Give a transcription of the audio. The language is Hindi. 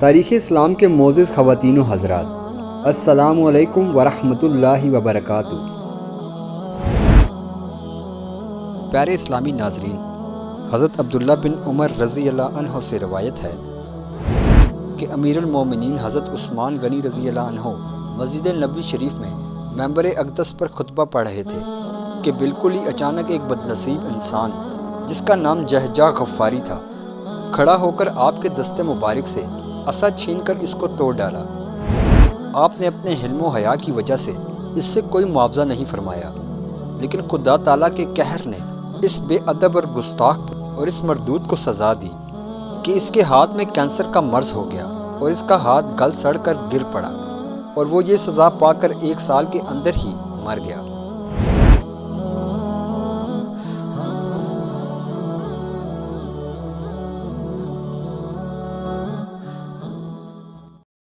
तारीख़ इस्लाम के मोअज़्ज़िज़ ख़वातीन व हज़रात, अस्सलामु अलैकुम वरहमतुल्लाहि वबरकातुहू। प्यारे इस्लामी नाज़रीन, हज़रत अब्दुल्ला बिन उमर रज़ी अल्लाह अन्हो से रवायत है कि अमीरुल मोमिनीन हज़रत उस्मान गनी रज़ी अल्लाह अन्हो मस्जिद नबवी शरीफ में मेंबर अक़दस पर खुतबा पढ़ रहे थे कि बिल्कुल ही अचानक एक बदनसीब इंसान जिसका नाम जहजा गफ़ारी था खड़ा होकर आपके दस्ते मुबारक से असा छीन कर इसको तोड़ डाला। आपने अपने हिल्म व हया की वजह से इससे कोई मुआवजा नहीं फरमाया, लेकिन खुदा ताला के कहर ने इस बेअदब और गुस्ताख और इस मरदूद को सज़ा दी कि इसके हाथ में कैंसर का मर्ज हो गया और इसका हाथ गल सड़ कर गिर पड़ा और वो ये सज़ा पाकर 1 साल के अंदर ही मर गया।